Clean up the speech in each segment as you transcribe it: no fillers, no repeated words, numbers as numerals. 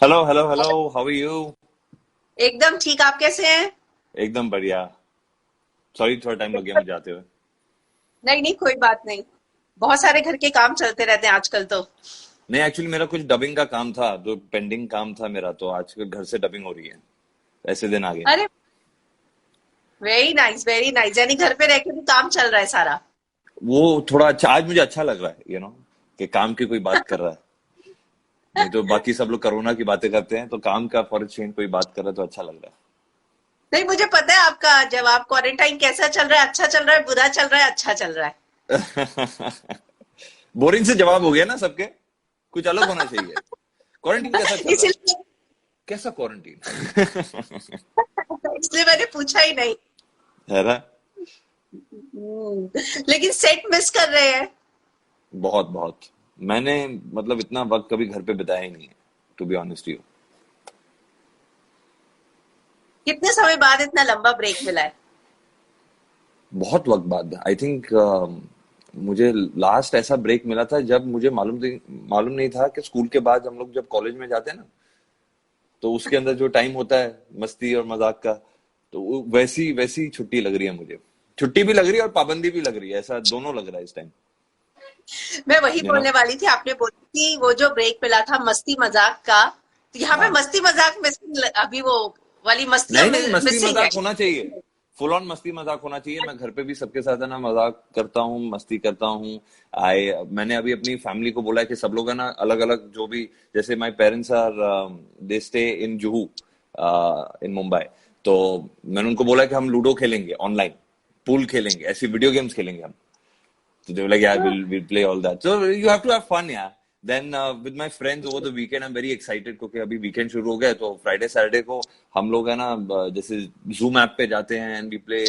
Hello hello hello, how are you? एकदम ठीक। आप कैसे हैं? एकदम बढ़िया। सॉरी, थोड़ा टाइम लग गया मुझे आते हुए। नहीं नहीं, कोई बात नहीं। बहुत सारे घर के काम चलते रहते हैं आजकल तो। नहीं, एक्चुअली मेरा कुछ डबिंग का काम था, जो पेंडिंग काम था मेरा, तो आज घर से डबिंग हो रही है। ऐसे दिन आ गए। अरे, वेरी नाइस वेरी नाइस। यानी घर पे रह के भी काम चल रहा है सारा। वो थोड़ा अच्छा, आज मुझे अच्छा लग रहा है, कि काम की कोई बात कर रहा है। नहीं तो बाकी सब लोग कोरोना की बातें करते हैं, तो काम का फॉर चेंज कोई बात कर रहा है तो अच्छा लग रहा नहीं, मुझे पता है आपका जवाब। क्वारंटाइन कैसा चल रहा है? अच्छा चल रहा है, बुरा चल रहा है, अच्छा चल रहा है? है। बोरिंग से जवाब हो गया ना सबके। कुछ अलग होना चाहिए। क्वारंटीन कैसा चल रहा है? इसीलिए कैसा क्वारंटीन? इसलिए मैंने पूछा ही नहीं। है ना। लेकिन सेट मिस कर रहे हैं। बहुत बहुत। मैंने मतलब इतना वक्त कभी घर पे बिताया ही नहीं है, टू बी ऑनेस्ट यू। कितने समय बाद इतना लंबा ब्रेक मिला है? बहुत वक्त बाद, आई थिंक। मुझे लास्ट ऐसा ब्रेक मिला था जब मुझे मालूम नहीं था कि स्कूल के बाद हम लोग जब कॉलेज में जाते हैं ना, तो उसके अंदर जो टाइम होता है मस्ती और मजाक का, तो वैसी वैसी छुट्टी लग रही है मुझे। छुट्टी भी लग रही है और पाबंदी भी लग रही है, ऐसा दोनों लग रहा है इस टाइम। मैं वही यू नो बोलने वाली थी। आपने बोली कि वो जो ब्रेक मिला था मस्ती मजाक का, तो यहाँ पे हाँ। मस्ती मजाक मिसिंग। अभी वो वाली मस्तियां नहीं नहीं, मस्ती मिसिंग है। मजाक होना चाहिए। फुल ऑन मस्ती मजाक होना चाहिए। मैं घर पे भी सबके साथ है ना मजाक करता हूँ, मस्ती करता हूँ। आए मैंने अभी अपनी फैमिली को बोला है कि सब लोग है ना अलग अलग, जो भी, जैसे my parents are, they stay in Juhu, in Mumbai. तो मैंने उनको बोला कि हम लूडो खेलेंगे ऑनलाइन, पूल खेलेंगे, ऐसी वीडियो गेम्स खेलेंगे हम। So they were like, yeah, we'll play all that. So you have to have fun, yeah. Then with my friends over the weekend, I'm very excited क्योंकि अभी weekend शुरू हो गया है, तो फ्राइडे सैटरडे को हम लोग है ना, जैसे जूम ऐप पे जाते हैं and we play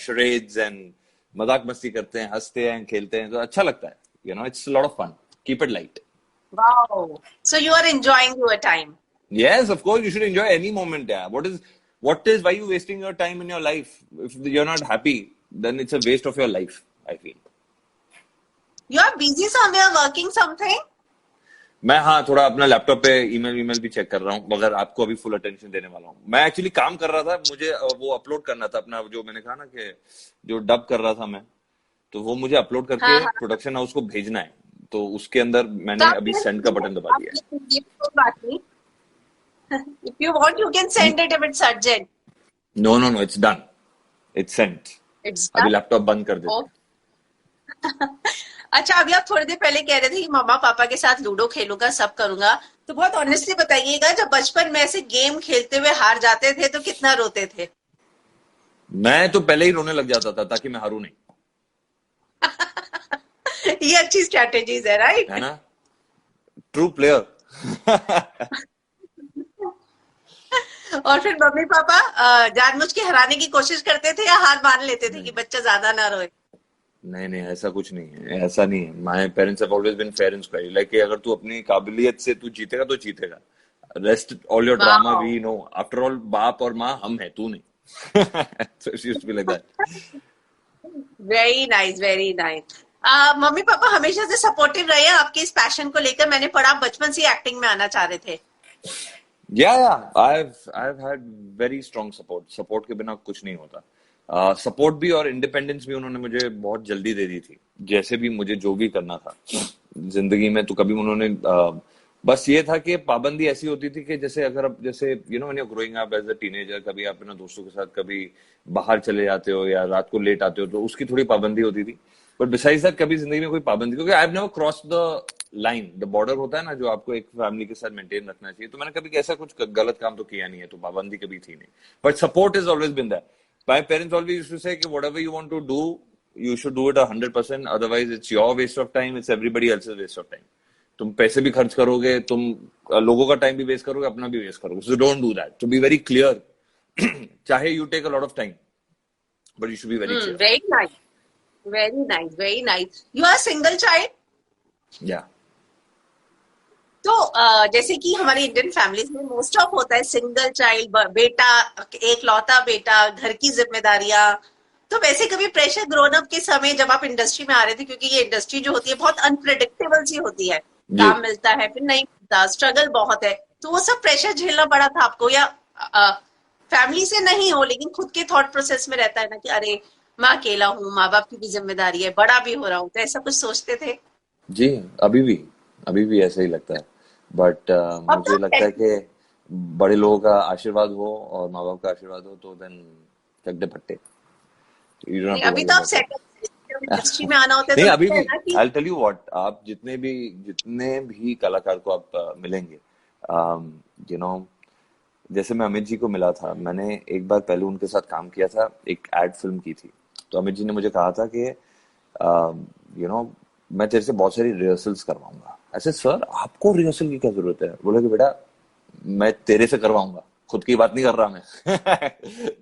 charades and मजाक मस्ती करते हैं, हंसते हैं, खेलते हैं, तो अच्छा लगता है। It's lot of fun. Keep it light. Wow. So you are enjoying your time. Yes, of course, you should enjoy any moment, yeah. What is why you wasting your time in your life? If you're not happy, then it's a waste of your life, I feel. You are busy somewhere working something? मैं, हाँ, थोड़ा अपना laptop पे email email भी check कर रहा हूँ, मगर आपको अभी फुल अटेंशन देने वाला हूँ। मैं एक्चुअली काम कर रहा था, मुझे वो अपलोड करना था अपना, जो मैंने कहा ना कि जो डब कर रहा था मैं, तो वो मुझे अपलोड हाँ करके हाँ। प्रोडक्शन हाउस को भेजना है। तो उसके अंदर तो मैंने आप अभी भेज सेंड का दीजिए। बटन दबा आप दिया भेज दीजिए, कोई बात नहीं। If you want, you can है। send it if it's urgent. No no no, it's done. It's sent. It's अभी done. लैपटॉप बंद कर देते हैं। Okay. अच्छा, अभी आप थोड़ी देर पहले कह रहे थे कि मम्मा पापा के साथ लूडो खेलूंगा, सब करूंगा। तो बहुत ऑनेस्टली बताइएगा, जब बचपन में ऐसे गेम खेलते हुए हार जाते थे तो कितना रोते थे? मैं तो पहले ही रोने लग जाता था ताकि मैं हारू नहीं। ये अच्छी स्ट्रेटेजीज है, है राइट? ना। True player. और फिर मम्मी पापा जानबूझ के हराने की कोशिश करते थे या हार मान लेते थे कि नहीं बच्चा ज्यादा ना रोए? नहीं नहीं, ऐसा कुछ नहीं है, ऐसा नहीं है। My parents have always been fair and square, like अगर तू अपनी काबिलियत से तू जीतेगा तो जीतेगा। Rest all your drama wow. We know. After all बाप और माँ हम है, तू नहीं। So she used to be like that. Very nice very nice. Mummy papa हमेशा से सपोर्टिव रहे हैं आपके इस पैशन को लेकर। मैंने पढ़ा आप बचपन से एक्टिंग में आना चाह रहे थे। Yeah, I've had very strong support. Support के बिना कुछ नहीं होता। सपोर्ट भी और इंडिपेंडेंस भी उन्होंने मुझे बहुत जल्दी दे दी थी। जैसे भी मुझे जो भी करना था जिंदगी में, तो कभी उन्होंने बस ये था कि पाबंदी ऐसी होती थी कि जैसे अगर अब जैसे when you growing up as a teenager, कभी आप अपने दोस्तों के साथ कभी बाहर चले जाते हो या रात को लेट आते हो, तो उसकी थोड़ी पाबंदी होती थी। बट बिसाइड्स दैट कभी जिंदगी में कोई पाबंदी, क्योंकि आई have never cross the line, the border होता है ना जो आपको एक फैमिली के साथ मेंटेन रखना चाहिए, तो मैंने कभी ऐसा कुछ गलत काम तो किया नहीं है, तो पाबंदी कभी थी नहीं। But support is always been that. My parents always used to say कि whatever you want to do, you should do it 100%, otherwise it's your waste of time, it's everybody else's waste of time. तुम पैसे भी खर्च करोगे, तुम लोगों का time भी वेस्ट करोगे, अपना भी वेस्ट करोगे, so don't do that, to be very clear. चाहे you take a lot of time, but you should be very clear. Very nice very nice very nice. You are single child? Yeah. तो जैसे कि हमारी Indian families में most of होता है single child, बेटा, एक लौता बेटा, घर की जिम्मेदारियां। तो वैसे कभी प्रेशर ग्रोन अप के समय जब आप इंडस्ट्री में आ रहे थे, क्योंकि ये इंडस्ट्री जो होती है बहुत अनप्रिडिक्टेबल सी होती है। जी। काम मिलता है फिर नहीं मिलता, स्ट्रगल बहुत है। तो वो सब प्रेशर झेलना पड़ा था आपको, या फैमिली से नहीं हो लेकिन खुद के थॉट प्रोसेस में रहता है ना कि अरे मैं अकेला हूँ, माँ बाप की भी जिम्मेदारी है, बड़ा भी हो रहा हूँ, तो ऐसा कुछ सोचते थे? जी, अभी भी अभी भी ऐसा ही लगता है, बट अब तो मुझे लगता है कि बड़े लोगों का आशीर्वाद हो और माँ बाप का आशीर्वाद हो तो देन चक दे फट्टे, यू डोंट हैव नहीं, टू अभी वरी तो आप अबाउट इट। सेटअप इंडस्ट्री में आना होता है तो नहीं, अभी लगता है भी ना कि आई टेल यू व्हाट, आप जितने भी कलाकार को आप मिलेंगे, यू नो, जैसे मैं अमित जी को मिला था, मैंने एक बार पहले उनके साथ काम किया था, एक एड फिल्म की थी। तो अमित जी ने मुझे कहा था कि यू नो मैं तेरे से बहुत सारी रिहर्सल्स करवाऊंगा। ऐसे सर आपको रिहर्सल की क्या जरूरत है? बोले कि बेटा मैं तेरे से करवाऊंगा, खुद की बात नहीं कर रहा मैं।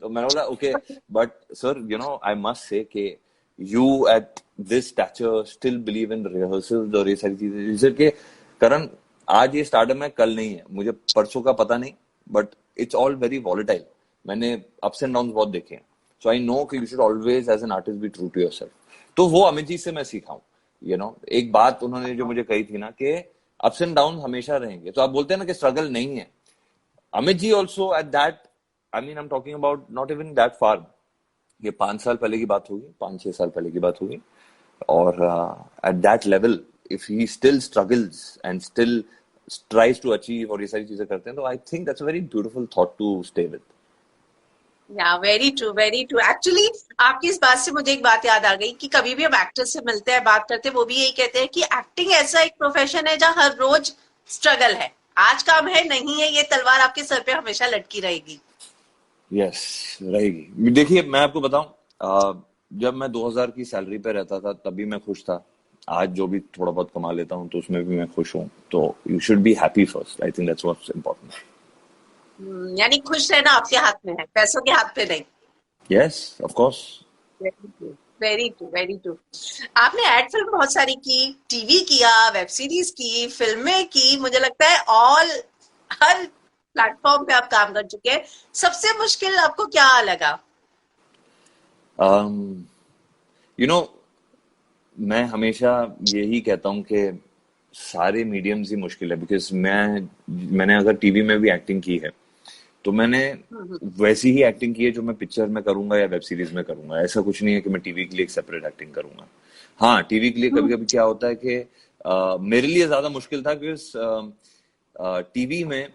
तो मैंने बोला okay, but sir I must say कि you at this stature still believe in rehearsals और ये सारी चीजें, जैसे कि करण आज ये स्टार्टअप है कल नहीं है, मुझे परसों का पता नहीं, but it's all very volatile. मैंने अप्स एंड डाउन बहुत देखे हैं, सो आई नो कि you should always as an artist be true to yourself. तो वो अमित जी से मैं सीखा हूँ। एक बात उन्होंने जो मुझे कही थी ना कि अप्स एंड डाउन हमेशा रहेंगे, तो आप बोलते हैं ना कि स्ट्रगल नहीं है, Amit ji also at that, I mean I am talking about not even that far, ये 5 साल पहले की बात होगी, 5-6 साल पहले की बात होगी, और at that level if he still struggles and still tries to achieve और ये सारी चीजें करते हैं, तो I think that's a very beautiful thought to stay with. Yeah very true, very true. Actually आपकी इस बात से मुझे एक बात याद आ गई कि कभी भी हम एक्टर से मिलते हैं, बात करते हैं, वो भी यही कहते हैं कि एक्टिंग ऐसा एक प्रोफेशन है जहाँ हर रोज स्ट्रगल है। आज काम है नहीं है, ये तलवार आपके सर पे हमेशा लटकी रहेगी। यस, रहेगी। देखिए मैं आपको बताऊं, जब मैं 2000 की सैलरी पे रहता था तभी मैं खुश था, आज जो भी थोड़ा बहुत कमा लेता हूँ तो उसमें भी मैं खुश हूँ। तो you should be happy first, I think that's what's important. यानी खुश रहना आपके हाथ में है, पैसों के हाथ पे नहीं। Yes, of course. Very true, very true, very true. आपने एड फिल्म बहुत सारी की, टीवी किया, वेब सीरीज की, फिल्में की, मुझे लगता है ऑल हर प्लेटफॉर्म पे आप काम कर चुके हैं। सबसे मुश्किल आपको क्या लगा? यू नो मैं हमेशा यही कहता हूँ कि सारे मीडियम्स ही मुश्किल है, बिकॉज मैंने अगर टीवी में भी एक्टिंग की है तो मैंने वैसी ही एक्टिंग की है जो मैं पिक्चर में करूंगा या वेब सीरीज में करूंगा। ऐसा कुछ नहीं है कि मैं टीवी के लिए एक सेपरेट एक्टिंग करूंगा। हाँ, टीवी के लिए कभी कभी क्या होता है कि मेरे लिए ज्यादा मुश्किल था, बिकॉज टीवी में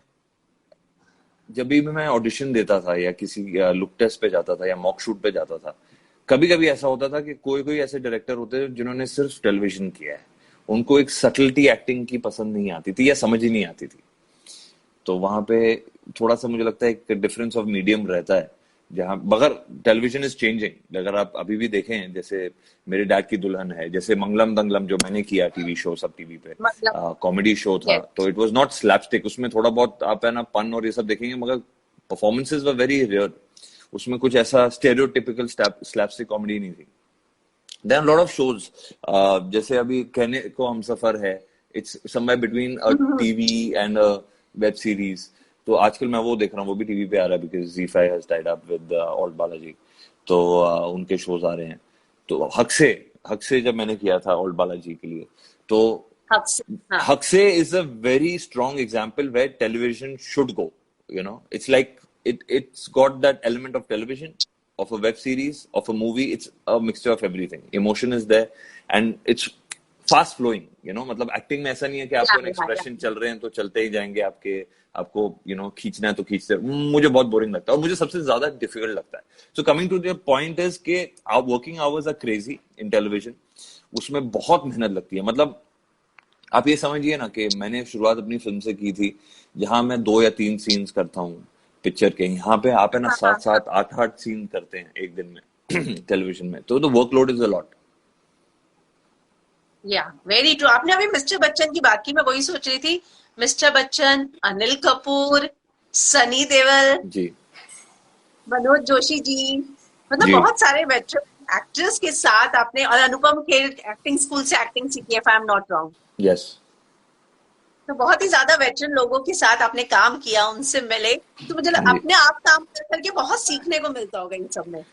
जब भी मैं ऑडिशन देता था या किसी लुक टेस्ट पे जाता था या मॉक शूट पे जाता था, कभी कभी ऐसा होता था कि कोई कोई ऐसे डायरेक्टर होते थे जिन्होंने सिर्फ टेलीविजन किया है, उनको एक सटलिटी एक्टिंग की पसंद नहीं आती थी या समझ ही नहीं आती थी। तो वहां पे थोड़ा सा मुझे लगता है एक डिफरेंस ऑफ मीडियम रहता है, जहां मगर टेलीविजन इज चेंजिंग। अगर आप अभी भी देखें, जैसे मेरे डैड की दुल्हन है, जैसे मंगलम दंगलम जो मैंने किया टीवी शो, सब टीवी पे मतलब कॉमेडी शो था, यस। तो इट वाज नॉट स्लैपस्टिक, उसमें थोड़ा बहुत आप है ना पन और ये सब देखेंगे, मगर परफॉर्मेंसेज वर वेरी रेयर, उसमें कुछ ऐसा स्टेरियोटिपिकल स्लैपस्टिक कॉमेडी नहीं थी। There are lot of shows, जैसे अभी Kehne Ko Hum Safar Hai, it's somewhere between a TV and a web series. तो आजकल मैं वो देख रहा हूँ, वो भी टीवी पे आ रहा है, because ZEE5 has tied up with old Balaji, तो उनके शोज आ रहे हैं। तो हक से जब मैंने किया था ओल्ड बालाजी के लिए, तो हक से, हाँ। Haq Se is a very strong example where television should go. It's like it's got that element of television, of a web series, of a movie. It's a mixture of everything. Emotion is there and it's fast flowing. मतलब acting में ऐसा नहीं है कि या, आपको expression चल रहे हैं तो चलते ही जाएंगे, आपको खींचना है तो खींचते मुझे बहुत बोरिंग लगता है और मुझे सबसे ज्यादा डिफिकल्ट लगता है। So coming to the point is के working hours are crazy in television, उसमें बहुत मेहनत लगती है। मतलब आप ये समझिए ना कि मैंने शुरुआत अपनी फिल्म से की थी, जहां मैं 2 या 3 सीन्स करता हूँ पिक्चर के, यहाँ पे आप है ना हाँ, हाँ, 7-8 सीन करते हैं एक दिन में टेलीविजन में, तो वर्कलोड इज अ लॉट। या वेरी ट्रू। आपने अभी मिस्टर बच्चन की बात की, मैं वही सोच रही थी। मिस्टर बच्चन, अनिल कपूर, सनी देओल, जी मनोज जोशी जी, मतलब जी बहुत सारे वेटरन एक्टर्स के साथ आपने, और अनुपम खेर एक्टिंग स्कूल से एक्टिंग सीखी है, if I am not wrong. Yes. तो बहुत ही ज्यादा वेटरन लोगों के साथ आपने काम किया, उनसे मिले, तो मुझे हाँ जी। अपने आप काम कर करके बहुत सीखने को मिलता होगा इन सब में।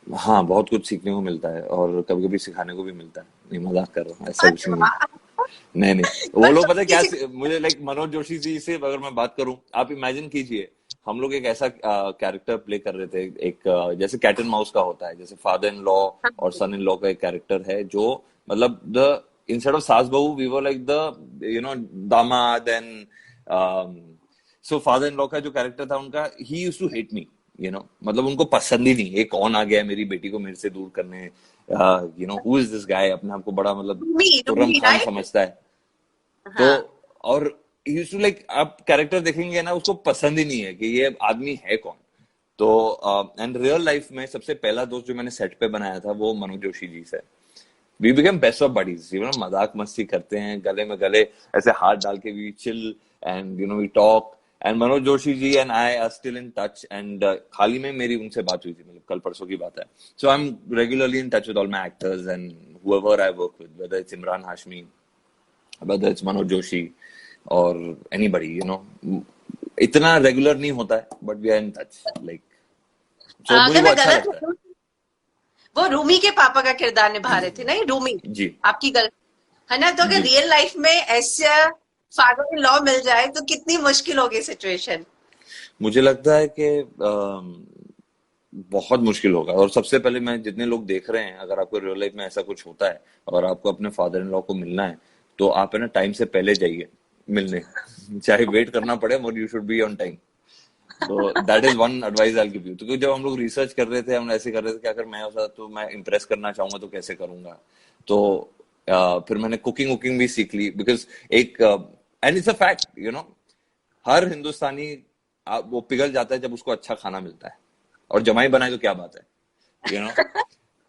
हाँ, बहुत कुछ सीखने को मिलता है और कभी कभी सिखाने को भी मिलता है। नहीं, मजाक कर रहा हूँ, ऐसा कुछ अरे नहीं है। वाह! नहीं नहीं, वो बट लोग पता है क्या, किसी मुझे लाइक मनोज जोशी जी से अगर मैं बात करूं, आप इमेजिन कीजिए, हम लोग एक ऐसा कैरेक्टर प्ले कर रहे थे, एक जैसे कैट एंड माउस का होता है, जैसे फादर इन लॉ और सन इन लॉ का एक कैरेक्टर है, जो मतलब द इंस्टेड ऑफ सास बहू वी वर लाइक द दामाद and so father in law का जो कैरेक्टर था उनका, he used to hate me, मतलब उनको पसंद ही नहीं, ये कौन आ गया है मेरी बेटी को मेरे से दूर करने, हु इज दिस गाय, अपने आप को बड़ा मतलब रूमी खुर्रम रूमी खान राइट। समझता है। तो हाँ। और यूज टू लाइक, आप कैरेक्टर देखेंगे ना, उसको पसंद ही नहीं है कि ये आदमी है कौन। तो एंड रियल लाइफ में सबसे पहला दोस्त जो मैंने सेट पे बनाया था वो मनोज जोशी जी से। We become best of buddies, मजाक मस्ती करते हैं, गले में गले ऐसे हाथ डाल के we chill and we talk, and Manoj Joshi ji and I are still in touch, and हाल ही में मेरी उनसे बात हुई थी, मतलब कल परसों की बात है। So I am regularly in touch with all my actors and whoever I work with, whether it's Imran Hashmi, whether it's Manoj Joshi or anybody, इतना रेगुलर नहीं होता है, but we are in touch like, so मुझे अगर वो मैं अच्छा गलत लगता है। हूँ, वो रूमी के पापा का किरदार निभा रहे थे नहीं रूमी, जी आपकी गलत है ना? तो अगर जी, रियल लाइफ में ऐसा फादर इन लॉ मिल जाए तो कितनी मुश्किल होगी सिचुएशन। मुझे लगता है कि बहुत मुश्किल होगा। और सबसे पहले, मैं जितने लोग देख रहे हैं, अगर आपको रियल लाइफ में ऐसा कुछ होता है और आपको अपने फादर इन लॉ को मिलना है, तो आप है ना टाइम से पहले जाइए मिलने, चाहे वेट करना पड़े, but you should be on time. तो that is one advice I give you. तो जब हम लोग रिसर्च कर रहे थे, हम ऐसे कर रहे थे कि अगर मैं होता तो मैं इम्प्रेस करना चाहूंगा तो कैसे करूंगा। तो फिर मैंने कुकिंग वुकिंग भी सीख ली, बिकॉज एक एंड इट्स अ फैक्ट, हर हिंदुस्तानी वो पिघल जाता है जब उसको अच्छा खाना मिलता है, और जमाई बनाए तो क्या बात है, यू नो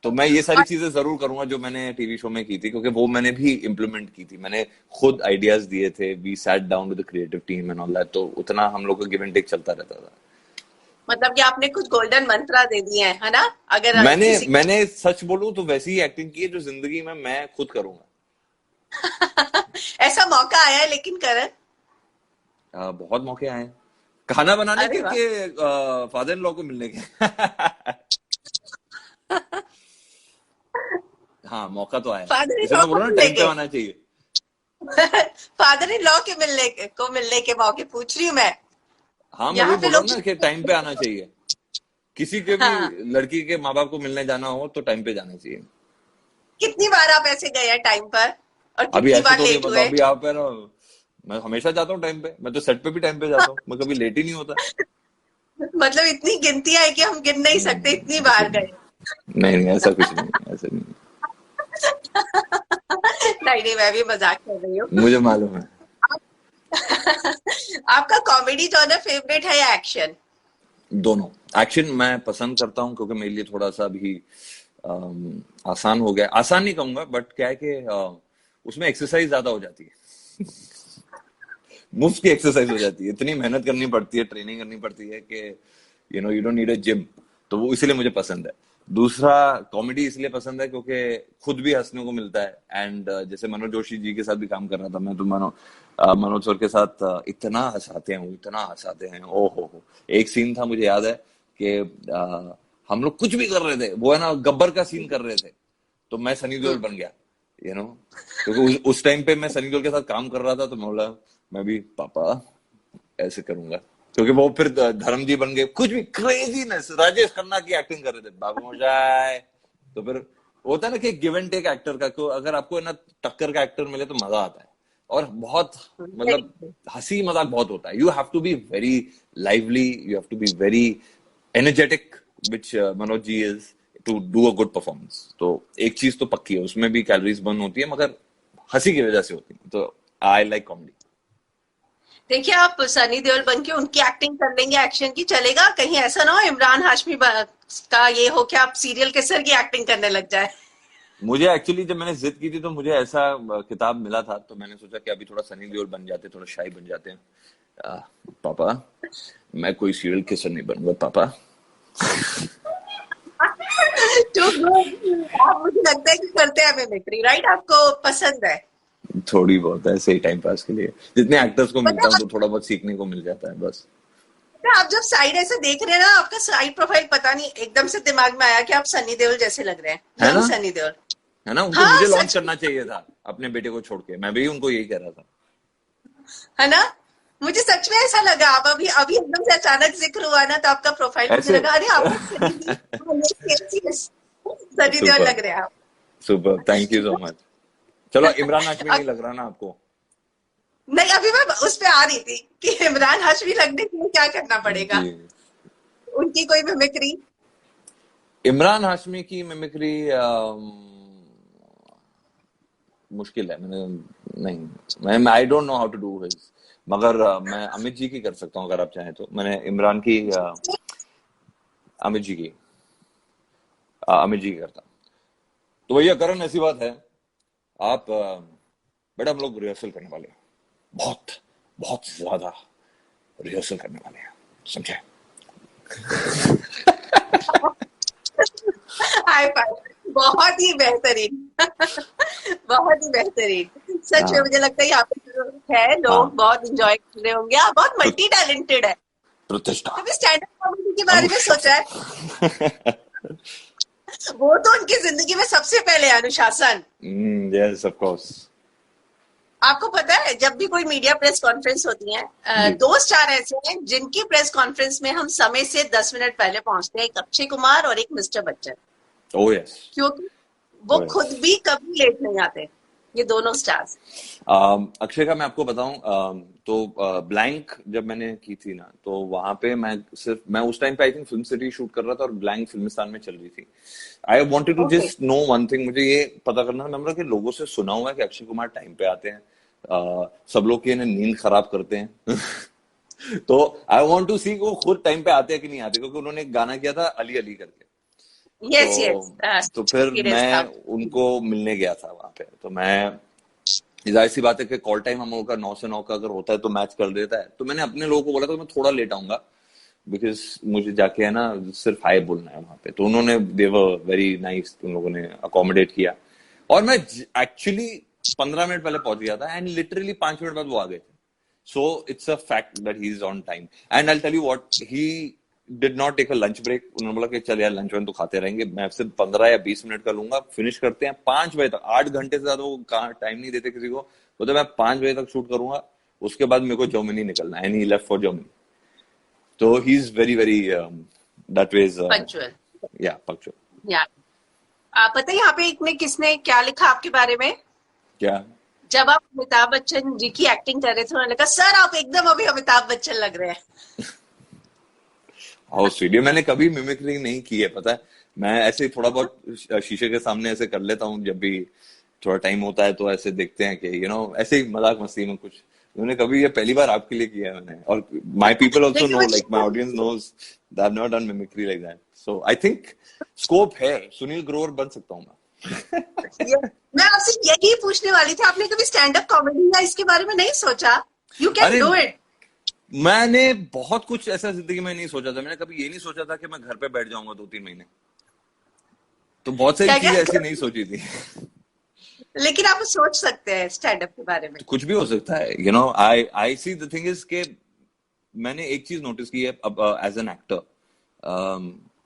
तो मैं ये सारी और चीजें जरूर करूंगा जो मैंने टीवी शो में की थी, क्योंकि वो मैंने भी इम्प्लीमेंट की थी, मैंने खुद आइडियाज दिए थे, we sat down with the creative team and all that, तो उतना हम लोग का गिव एंड टेक चलता रहता था। मतलब कि आपने कुछ गोल्डन मंत्रा दे दिए हैं, है ना? अगर मैंने किसी मैंने सच बोलूं तो वैसी ही एक्टिंग की है जो जिंदगी में मैं खुद करूंगा। ऐसा मौका आया है लेकिन करण? बहुत मौके आए हैं, खाना बनाने अरे वाह। के फादर इन लॉ को मिलने के। हाँ, मौका तो आया है, फादर इन इसे लॉ मैं बोल को रहा हूँ मिलने टाइम पे के आना चाहिए। फादर इन लॉ के मिलने के मौके पूछ रही हूँ मैं। हाँ, मैं वही यहाँ पे बोल रहा लोग हूँ ना कि टाइम पे आना चाहिए, किसी के भी हाँ। लड़की के माँ बाप को मिलने जाना हो तो टाइम पे जाना चाहिए। कितनी बार आप ऐसे गए हैं टाइम पर और अभी कितनी ऐसे बार थोड़ी, लेट मतलब हुए? अभी आप है ना, मैं हमेशा जाता हूँ टाइम पे, मैं तो सेट पे भी टाइम पे जाता हूँ, मैं कभी लेट ही नहीं होता। मतलब इतनी गिनती है कि हम गिन नहीं सकते, इतनी ऐसे बार नहीं, गए। नहीं नहीं, ऐसा कुछ नहीं, ऐसा नहीं। नहीं नहीं, मैं भी मजाक कर रही हूँ। मुझे मालूम है। आपका कॉमेडी जॉनर फेवरेट है या एक्शन? दोनों। एक्शन मैं पसंद करता हूँ क्योंकि मेरे लिए थोड़ा सा भी आसान हो गया, आसान नहीं कहूंगा, बट क्या है कि उसमें एक्सरसाइज ज्यादा हो जाती है, मुफ्त की एक्सरसाइज हो जाती है, इतनी मेहनत करनी पड़ती है, ट्रेनिंग करनी पड़ती है कि you don't need a gym. तो वो इसलिए मुझे पसंद है। दूसरा, कॉमेडी इसलिए पसंद है क्योंकि खुद भी हंसने को मिलता है, एंड जैसे मनोज जोशी जी के साथ भी काम कर रहा था मैं, तो मनोज सर के साथ इतना हंसाते हैं, वो इतना हंसाते हैं, ओ हो। एक सीन था, मुझे याद है कि हम लोग कुछ भी कर रहे थे, वो है ना गब्बर का सीन कर रहे थे, तो मैं सनी देओल बन गया, यू नो क्योंकि उस टाइम पे मैं सनी देओल के साथ काम कर रहा था, तो मैं बोला मैं भी पापा ऐसे करूंगा, क्योंकि वो फिर धर्म जी बन गए, कुछ भी क्रेजीनेस, राजेश खन्ना की एक्टिंग कर रहे थे, बाबू मोशाय। तो फिर होता है ना कि गिव एंड टेक एक्टर का, को अगर आपको है ना टक्कर का एक्टर मिले तो मजा आता है, और बहुत मतलब हंसी मजाक बहुत होता है, you have to be very lively, you have to be very energetic, which Manoj ji is, to do a good performance. तो एक चीज तो पक्की है, उसमें भी कैलोरीज बर्न होती है, मगर हंसी की वजह से होती है, तो आई लाइक कॉमेडी। देखिए, आप सनी देओल बन के उनकी एक्टिंग कर लेंगे एक्शन की, चलेगा? कहीं ऐसा ना हो इमरान हाशमी का ये हो कि आप सीरियल किसर की एक्टिंग करने लग जाए। मुझे एक्चुअली जब मैंने जिद की थी तो मुझे ऐसा किताब मिला था, तो मैंने सोचा कि अभी थोड़ा सनी देओल बन जाते, थोड़ा शाही बन जाते हैं। आ, पापा, मैं कोई सीरियल किसर नहीं बनूंगा पापा। तो आप, मुझे लगता है कि करते हैं मिमिक्री, राइट? आपको पसंद है? थोड़ी बहुत है, सही टाइम पास के लिए, जितने एक्टर्स को पता मिलता हूँ है, तो थोड़ा बहुत सीखने को मिल जाता है बस। आप जब साइड ऐसे देख रहे हैं ना, आपका साइड प्रोफाइल पता नहीं एकदम से दिमाग में आया कि आप सनी देओल जैसे लग रहे हैं, है यंग ना, सनी देओल। है ना, उनको हाँ मुझे लॉन्च सच करना चाहिए था अपने बेटे को छोड़ के, मैं भी उनको यही कह रहा था। है ना। मुझे सच में ऐसा लगा, आप अभी अभी एकदम से अचानक जिक्र हुआ ना, तो आपका प्रोफाइल मुझे ऐसे लगा, अरे आप सनी देओल, हाँ, yes, yes, yes, Sunny Deol super, लग रहे हैं आप। Super, thank you so much. चलो, इमरान हाशमी नहीं अब- लग रहा ना आपको? नहीं, अभी मैं उस पे आ रही थी कि इमरान हाशमी लगने के लिए क्या करना पड़ेगा, जी, उनकी कोई मिमिक्री। इमरान हाशमी की मिमिक्री मुश्किल है, मैंने नहीं, मैं I don't know how to do his, मगर मैं अमित जी की कर सकता हूँ अगर आप चाहें तो। मैंने इमरान की अमित जी की अमित जी की करता। तो भैया करण, ऐसी बात है, आप बेटा हम लोग रिहर्सल करने वाले हैं, बहुत बहुत ज्यादा रिहर्सल करने वाले हैं, समझे? हाय फाइव, बहुत ही बेहतरीन। बहुत ही बेहतरीन, सच में हाँ, मुझे लगता है यहाँ पे जो है लोग हाँ, बहुत इंजॉय कर रहे होंगे, आप बहुत प्र- मल्टी टैलेंटेड है। प्रतिष्ठा, कभी स्टैंड अप कॉमेडी के बारे में सोचा है? अनुशासन। वो तो उनकी जिंदगी में सबसे पहले है, अनुशासन। Yes of course. आपको पता है जब भी कोई मीडिया प्रेस कॉन्फ्रेंस होती है, जी, दो स्टार ऐसे हैं जिनकी प्रेस कॉन्फ्रेंस में हम समय से 10 मिनट पहले पहुंचते हैं, एक अक्षय कुमार और एक मिस्टर बच्चन। ओ यस, क्योंकि वो ओ यस। खुद भी कभी लेट नहीं आते, ये दोनों स्टार्स। अक्षय का मैं आपको बताऊं, तो ब्लैंक जब मैंने की थी ना, तो वहां पे मैं उस टाइम पे I think film city shoot कर रहा था और ब्लैंक फिल्मिस्तान में चल रही थी। I wanted to okay. Just know one thing, मुझे ये पता करना था, मैं बोला कि लोगों से सुना हुआ है कि अक्षय कुमार टाइम पे आते हैं, सब लोग की इन्हें नींद खराब करते हैं। तो आई वांट टू सी वो खुद टाइम पे आते हैं कि नहीं आते, क्योंकि उन्होंने एक गाना किया था अली अली करके। यस यस, तो फिर सीरियस था। मैं उनको मिलने गया था वहां पे, तो मैं, जाहिर सी बात है कि कॉल टाइम हम लोगों का 9 से 9 का अगर होता है तो मैच कर देता है, तो मैंने अपने लोगों को बोला था मैं थोड़ा लेट आऊंगा, बिकॉज मुझे जाके है ना सिर्फ हाय बोलना है वहां पे। तो उन्होंने, दे वर वेरी नाइस, उन लोगों ने अकोमोडेट किया, और मैं एक्चुअली 15 मिनट पहले पहुंच गया था, एंड लिटरली 5 मिनट बाद वो आ गए थे। So it's a fact that he is on time, and I tell you what, he did not take a lunch break. उन्होंने बोला कि चल यार लंच वन तो खाते रहेंगे, मैं सिर्फ 15 या 20 मिनट का लूंगा, फिनिश करते हैं 5 बजे तक। 8 घंटे से ज्यादा वो टाइम नहीं देते किसी को, बोलते मैं 5 बजे तक शूट करूंगा, उसके बाद मेरे को जर्मनी निकलना है, and he left for Germany. तो he is very very that ways, punctual. Yeah punctual. या आप पता है यहाँ पे एक ने किसने क्या लिखा आपके बारे में? क्या? जब आप अमिताभ बच्चन जी की एक्टिंग कर रहे थे, उन्होंने कहा सर आप एकदम अभी अमिताभ बच्चन लग रहे हैं। हाउ स्वीट, मैंने कभी मिमिक्री नहीं की है, पता है। मैं ऐसे ही थोड़ा बहुत शीशे के सामने ऐसे कर लेता हूँ, जब भी थोड़ा टाइम होता है तो ऐसे देखते हैं कि ऐसे ही मजाक मस्ती में कुछ। मैंने कभी, ये पहली बार आपके लिए किया है मैंने, और माय पीपल आल्सो लेकिन नो, लाइक माय मुझे audience knows that I have not done mimicry like that, so I think scope है, सुनील ग्रोवर बन सकता हूँ मैं। ये मैं आपसे यही पूछने वाली थी, आपने कभी स्टैंड अप कॉमेडी या इसके बारे में नहीं सोचा? यू कैन अरे, डू इट। मैंने बहुत कुछ ऐसा जिंदगी में नहीं सोचा था, मैंने कभी ये नहीं सोचा था कि मैं घर पे बैठ जाऊंगा 2-3 महीने, तो बहुत सारी क्या क्या? चीजें ऐसी नहीं सोची थी। लेकिन आप सोच सकते हैं स्टैंड अप के बारे में। तो कुछ भी हो सकता है, I I see the thing is के, मैंने एक चीज नोटिस की है अब, as an actor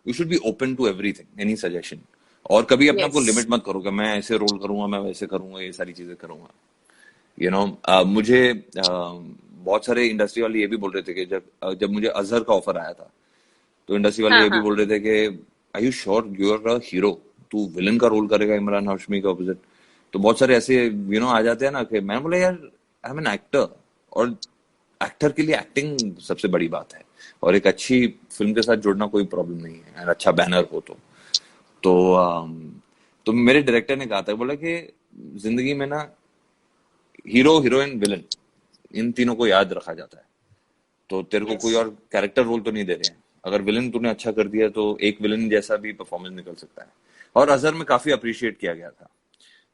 you should be open to everything, any suggestion, और कभी अपने आप को यस। लिमिट मत करो कि मैं ऐसे रोल करूंगा, मैं वैसे करूंगा, ये सारी चीजें करूंगा। मुझे बहुत सारे इंडस्ट्री वाले ये भी बोल रहे थे कि जब मुझे अजहर का ऑफर आया था, तो इंडस्ट्री वाले हाँ ये भी हाँ। बोल रहे थे कि I you sure you are a hero, तू विलन का रोल करेगा इमरान हाशमी का ऑपोजिट। तो बहुत सारे ऐसे आ जाते हैं ना, कि मैं बोला यार आई एम एन एक्टर, और एक्टर के लिए एक्टिंग सबसे बड़ी बात है, और एक अच्छी फिल्म के साथ जुड़ना कोई प्रॉब्लम नहीं है, और अच्छा बैनर हो तो तो मेरे डायरेक्टर ने कहा था, बोला कि जिंदगी में ना हीरो हीरोइन विलन इन तीनों को याद रखा जाता है, तो तेरे को यस। कोई और कैरेक्टर रोल तो नहीं दे रहे हैं, अगर विलन तूने अच्छा कर दिया तो एक विलन जैसा भी परफॉर्मेंस निकल सकता है। और अजहर में काफी अप्रिशिएट किया गया था,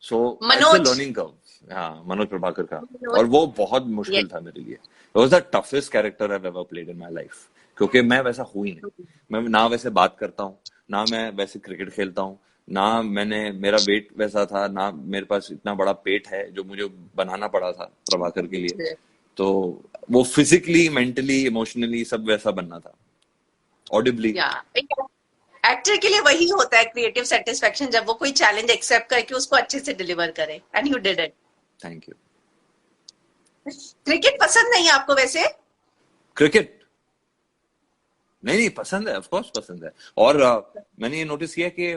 सो it's a Manoj. Learning curve. हाँ, मनोज प्रभाकर का, मनोज। और वो बहुत यस। मुश्किल था मेरे लिए, it was the toughest character I ever played in my life, क्योंकि मैं वैसा हूं ही नहीं, मैं ना वैसे बात करता हूँ, ना मैं वैसे क्रिकेट खेलता हूँ, ना मेरा वेट वैसा था, ना मेरे पास इतना बड़ा पेट है जो मुझे बनाना पड़ा था प्रभाकर के लिए। तो वो फिजिकली, मेंटली, इमोशनली सब वैसा बनना था, ऑडिबली। या एक्टर के लिए वही होता है क्रिएटिव सेटिस्फेक्शन, जब वो कोई चैलेंज एक्सेप्ट करके उसको अच्छे से डिलीवर करे, and you did it. Thank you. Cricket पसंद नहीं है आपको वैसे? क्रिकेट नहीं नहीं पसंद है, ऑफ कोर्स पसंद है। और मैंने ये नोटिस किया कि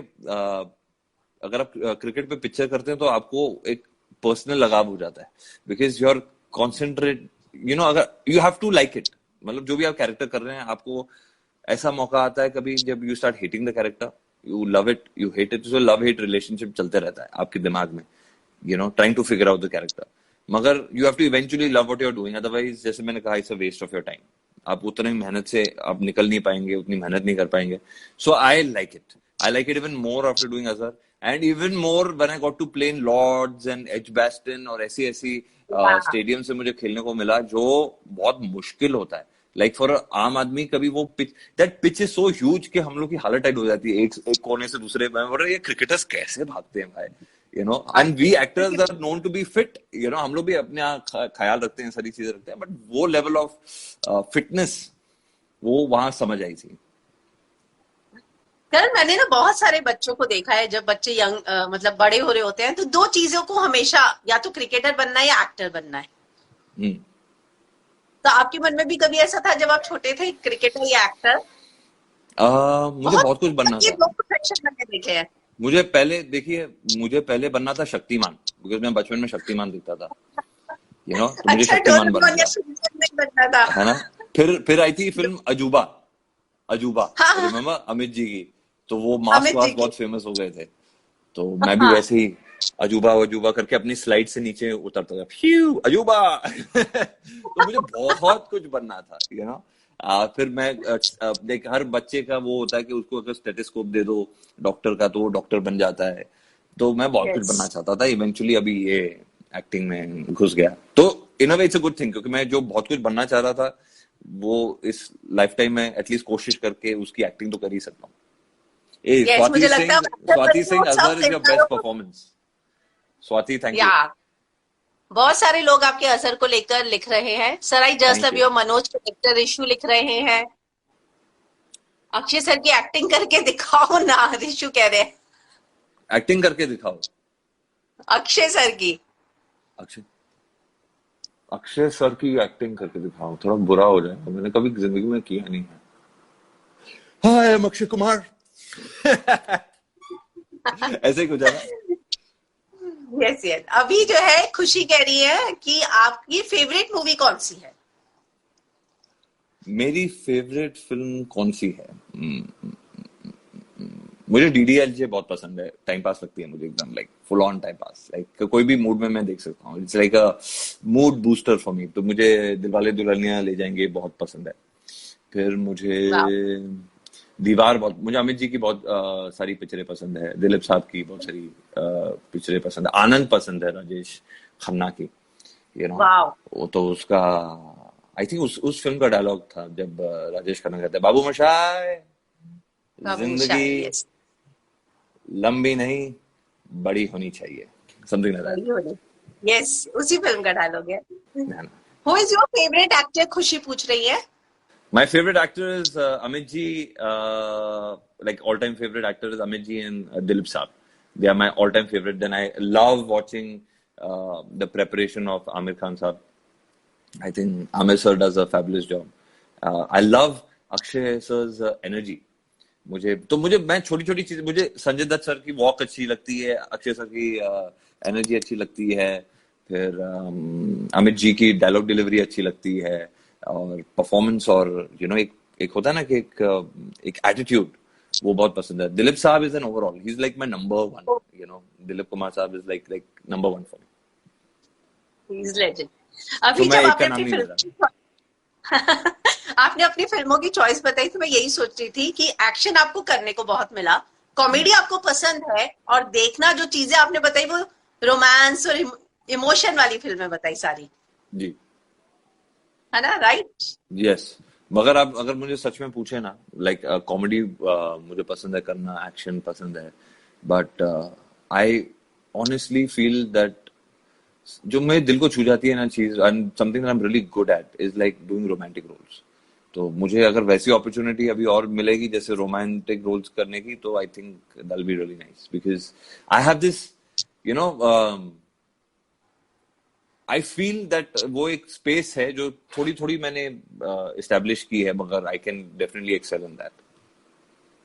अगर आप क्रिकेट पे पिक्चर करते हैं तो आपको एक पर्सनल लगाव हो जाता है, because you are concentrate, you know, अगर you have to like it, मतलब जो भी आप कैरेक्टर कर रहे हैं, आपको ऐसा मौका आता है कभी जब you start hating the character, you love it, you hate it, तो लव हेट रिलेशनशिप चलते रहता है आपके दिमाग में, you know, trying to figure out the character. मगर you have to eventually love what you are doing, otherwise जैसे मैंने कहा, it's a waste of your time. आप उतनी मेहनत से आप निकल नहीं पाएंगे, उतनी मेहनत नहीं कर पाएंगे। So I like it even more after doing Azhar, and even more when I got to play in Lord's and Edgbaston और ऐसी ऐसी स्टेडियम से मुझे खेलने को मिला, जो बहुत मुश्किल होता है। लाइक फॉर आम आदमी, कभी वो pitch, that pitch is so huge कि हम लोग की हालत टाइट हो जाती है, एक कोने से दूसरे में। बोल रहे ये क्रिकेटर्स कैसे भागते हैं भाई, you know, and we actors are known to be fit, you know, हम लोग भी अपने ख्याल रखते हैं, सारी चीजें रखते हैं, बट वो लेवल ऑफ फिटनेस वो वहां समझ आई थी। करण, मैंने ना बहुत सारे बच्चों को देखा है, जब बच्चे यंग मतलब बड़े हो रहे होते हैं, तो दो चीजों को हमेशा, या तो क्रिकेटर बनना है या एक्टर बनना है। हम्म। तो आपके मन में भी कभी ऐसा था जब आप छोटे थे, क्रिकेटर या एक्टर? मुझे बहुत कुछ बनना ये था। दो प्रोफेशन मैंने देखे हैं। मुझे पहले, देखिए, मुझे पहले बनना था शक्तिमान, बिकॉज मैं बचपन में शक्तिमान दिखता था, यू नो, तो मुझे अच्छा, शक्तिमान बनना डोरेमोन या था, शिनचैन नहीं बनना था? है ना। फिर आई थी फिल्म अजूबा, अजूबा, हाँ हाँ, रिमेम्बर, अमित जी की, तो वो मास्क अमित जी वास्क की। बहुत फेमस हो गए थे, तो मैं भी हाँ, वैसे ही अजूबा अजूबा करके अपनी स्लाइड से नीचे उतरता था, फ्यू अजूबा। तो मुझे बहुत कुछ बनना था, यू नो। फिर मैं देख, हर बच्चे का वो होता है कि उसको अगर स्टेथोस्कोप दे दो डॉक्टर का, तो वो डॉक्टर बन जाता है। तो मैं बहुत कुछ यस, बनना चाहता था, इवेंचुअली अभी ये एक्टिंग में घुस गया, तो in a way it's a good thing, क्योंकि मैं जो बहुत कुछ बनना चाह रहा था, वो इस लाइफ टाइम में एटलीस्ट कोशिश करके उसकी एक्टिंग तो कर ही सकता हूँ। ए यस, मुझे लगता है Swati Singh, सब Azhar is your सितारों best को, performance. Swati, thank या you. बहुत सारे लोग आपके असर को लेकर लिख रहे हैं। Sir I just Thank love you. You, Manoj collector issue लिख रहे हैं। अक्षय सर की एक्टिंग करके दिखाओ ना, रिशु कह रहे हैं। एक्टिंग करके दिखाओ। अक्षय सर की। अक्षय अक्षय सर की एक्टिंग करके दिखाओ, थोड़ा बुरा हो जाएगा, मैंने कभी जिंदगी में किया नहीं है। हाय, आई एम अक्षय कुमार। ऐसे ही कुछ है ना। यस यस, अभी जो है खुशी कह रही है कि आपकी फेवरेट मूवी कौन सी है? मेरी फेवरेट फिल्म कौन सी है? मुझे डीडीएलजे बहुत पसंद है, टाइम पास लगती है मुझे, एकदम like full on time pass, like कोई भी मूड में मैं देख सकता हूँ, it's like a mood booster for me. तो मुझे दिलवाले दुल्हनिया ले जाएंगे बहुत पसंद है। फिर मुझे वाह, दीवार बहुत, मुझे अमित जी की बहुत सारी पिक्चरें पसंद है, दिलीप साहब की बहुत सारी पिक्चरें पसंद है, आनंद पसंद है राजेश खन्ना की, यू नो। वाह, वो तो उसका, आई थिंक उस फिल्म का डायलॉग था जब राजेश खन्ना कहता है, बाबू मशाय, बाबू जिंदगी मोशाय, यस, लंबी नहीं, बड़ी होनी चाहिए, समथिंग लाइक बड़ी होनी, यस, उसी फिल्म का डायलॉग है। That. Who is your favourite actor, खुशी पूछ रही है। My favorite actor is Amit Ji. Like all-time favorite actor is Amit Ji and Dilip Saab. They are my all-time favorite. Then I love watching the preparation of Amir Khan Saab. I think Amir sir does a fabulous job. I love Akshay sir's energy. मुझे मैं छोटी छोटी चीज, मुझे Sanjay Dutt sir की walk अच्छी लगती है, अक्षय सर की एनर्जी अच्छी लगती है, फिर अमित जी की डायलॉग डिलीवरी अच्छी लगती है, और परफॉर्मेंस, और यू नो, एक होता है ना कि एक एटीट्यूड, वो बहुत पसंद है। Dilip sahab is an overall, he is like my number one, you know, Dilip Kumar sahab is like number one for he is legend. Me. तो अभी मैं जब एक का आपने नाम अपनी नहीं ले रहा। फिल्म आपने अपनी फिल्मों की चॉइस बताई, तो मैं यही सोच रही थी कि एक्शन आपको करने को बहुत मिला, कॉमेडी आपको पसंद है, और देखना जो चीजें आपने बताई वो रोमांस और इमोशन वाली फिल्में बताई सारी, जी, है ना, राइट? यस। मगर आप अगर मुझे सच में पूछे ना, लाइक कॉमेडी मुझे पसंद है करना, एक्शन पसंद है, but I honestly feel that जो मेरे दिल को छू जाती है ना चीज, and something that I am really good at, is like doing romantic roles. तो मुझे अगर वैसी अपॉर्चुनिटी अभी और मिलेगी जैसे रोमांटिक रोल्स करने की, तो I think that be really nice, because I have this, you know, I feel that वो एक स्पेस है जो थोड़ी थोड़ी मैंने इस्टेब्लिश की है, मगर I can definitely excel in that.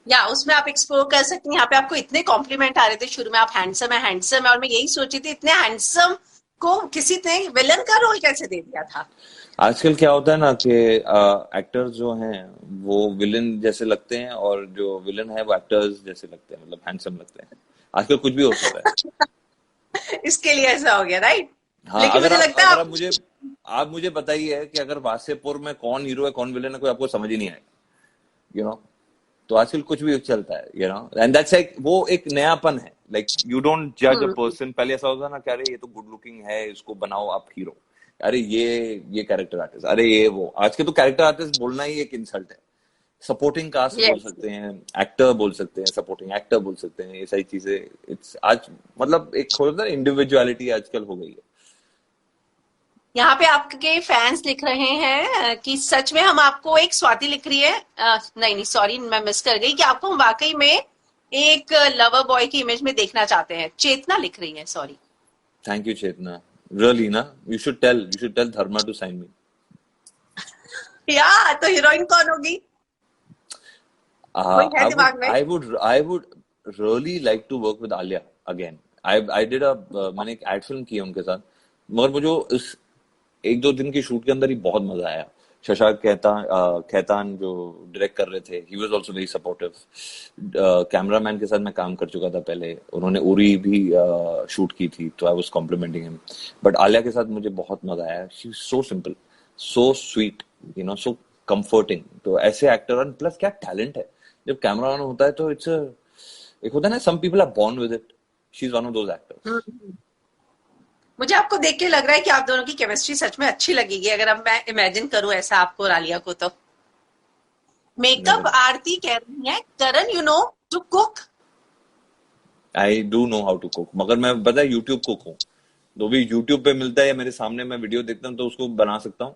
या उसमें आप एक्सप्लोर कर सकते हैं। यहाँ पे आपको इतने कॉम्प्लीमेंट आ रहे थे शुरू में, आप हैंडसम है हैंडसम है, और मैं यही सोची थी इतने हैंडसम को किसी ने विलन का रोल कैसे दे दिया था। आजकल क्या होता है ना कि एक्टर्स जो हैं वो विलन जैसे लगते हैं, और जो विलन है वो एक्टर्स जैसे लगते हैं, मतलब हैंडसम लगते हैं। आजकल कुछ भी हो सकता है। इसके लिए ऐसा हो गया, राइट। हाँ, लेकिन मुझे लगता है आप मुझे बताइए कि अगर वासेपुर में कौन हीरो है कौन विलन है, कोई आपको समझ ही नहीं आएगा, यू नो। तो आजकल कुछ भी चलता है, you know, and that's like वो एक नयापन है। लाइक यू डोंट जज अ पर्सन। पहले ऐसा होता ना कि अरे ये तो गुड लुकिंग है, इसको बनाओ आप हीरो। अरे ये कैरेक्टर आर्टिस्ट, अरे ये वो। आज के तो कैरेक्टर आर्टिस्ट बोलना ही एक इंसल्ट है। सपोर्टिंग कास्ट बोल यस, सकते हैं, एक्टर बोल सकते हैं, सपोर्टिंग एक्टर बोल सकते हैं, ये सारी चीजें। इट्स आज मतलब एक होता है इंडिविजुअलिटी आजकल हो गई है। यहाँ पे आपके फैंस लिख रहे हैं कि सच में हम आपको एक स्वाति लिख रही है, नहीं नहीं सॉरी मैं मिस कर गई, कि आपको हम वाकई में एक लवर बॉय की इमेज में देखना चाहते हैं। चेतना लिख रही है, sorry. Thank you Chetna, really ना, you should tell Dharma to sign me. या तो हीरोइन कौन होगी, कोई है I would दिमाग में? I would really like to work with Alia again. I did a मैंने एक एड फिल्म की है उनके साथ, मगर मुझे इस एक दो दिन की शूट के अंदर ही बहुत मजा आया। शशांक खेतान जो डायरेक्ट कर रहे थे, he was also very supportive. Cameraman के साथ मैं काम कर चुका था पहले, उन्होंने उरी भी शूट की थी, तो I was complimenting him. But Alia के साथ मुझे बहुत मजा आया। She is so simple, so sweet, you know, so comforting. तो ऐसे एक्टर, और प्लस क्या टैलेंट है जब कैमरा ऑन होता है, तो इट्स एक होता है ना, some people are born with it. She is one of those actors. मुझे आपको देख के लग रहा है कि आप दोनों की केमिस्ट्री सच में अच्छी लगेगी, अगर अब मैं इमेजिन करूं ऐसा आपको और आलिया को। तो मेकअप आरती कह रही है, Karan you know to cook. I do know how to cook, मगर मैं पता है यूट्यूब कुक हूँ। जो भी यूट्यूब पे मिलता है या मेरे सामने मैं वीडियो देखता हूँ तो उसको बना सकता हूँ।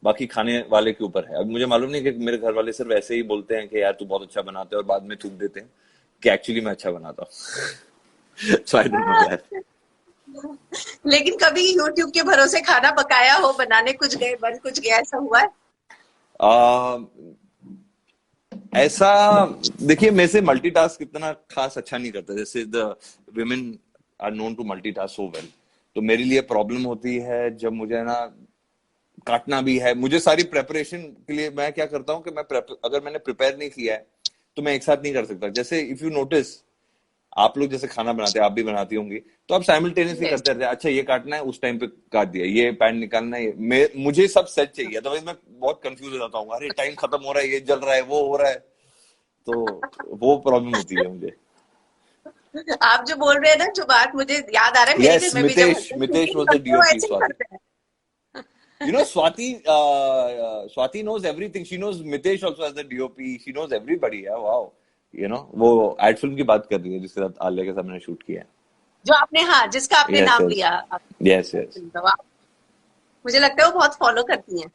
बाकी खाने वाले के ऊपर है। अब मुझे मालूम नहीं कि मेरे घर वाले सिर्फ ऐसे ही बोलते हैं कि यार तू बहुत अच्छा बनाते है, और बाद में थूक देते हैं कि एक्चुअली मैं अच्छा बनाता हूँ। सो आई डोंट नो दैट। लेकिन कभी यूट्यूब के भरोसे खाना पकाया हो, बनाने कुछ गए बन कुछ गया, ऐसा हुआ है? ऐसा देखिए, मेरे से मल्टीटास्क इतना खास अच्छा नहीं करता, जैसे the women are known to multitask so well. तो मेरे लिए प्रॉब्लम होती है जब मुझे ना काटना भी है। मुझे सारी प्रेपरेशन के लिए मैं क्या करता हूँ कि अगर मैंने प्रिपेयर नहीं किया है तो मैं एक साथ नहीं कर सकता। जैसे इफ यू नोटिस, आप लोग जैसे खाना बनाते हैं, आप भी बनाती होंगी, तो आप साइमल्टेनियसली Yes. करते रहते हैं। अच्छा ये काटना है, उस टाइम पे काट दिया, ये पैन निकालना है, मुझे सब सेट चाहिए। तो मैं बहुत कंफ्यूज हो जाता हूँ, अरे टाइम खत्म हो रहा है, ये जल रहा है, वो हो रहा है। तो वो प्रॉब्लम होती है मुझे। आप जो बोल रहे हैं ना, जो बात मुझे याद आ रहा है, मेरी यस, फिल्म में भी जब मितेश शूटिंग वाज द करते हो डीओपी, ऐसे ही स्वाति। करते हैं। You know, Swati knows everything. She knows Mitesh also as the DOP. She knows everybody. Yeah, wow. You know, वो एड फिल्म की बात कर रही है जिसके साथ आलिया के साथ मैंने शूट किया है। जो आपने, हाँ, जिसका आपने यस नाम यस लिया। Yes yes. मुझे लगता है वो बहुत फॉलो करती हैं।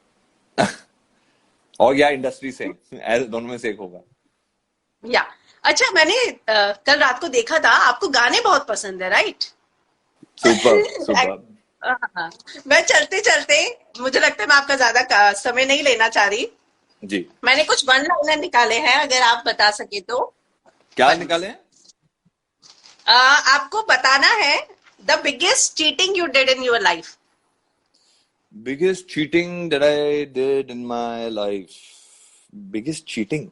और या इंडस्ट्री से दोनों में से एक होगा। या अच्छा, मैंने कल रात को देखा था, आपको गाने बहुत पसंद है, राइट? Super super. हाँ, मैं चलते चलते, मुझे लगता है मैं आपका ज्यादा समय नहीं लेना चाह रही। जी, मैंने कुछ वन लाइनर निकाले हैं, अगर आप बता सके तो। क्या निकाले हैं? आपको बताना है the biggest cheating you did in your life. Biggest cheating that I did in my life. Biggest cheating.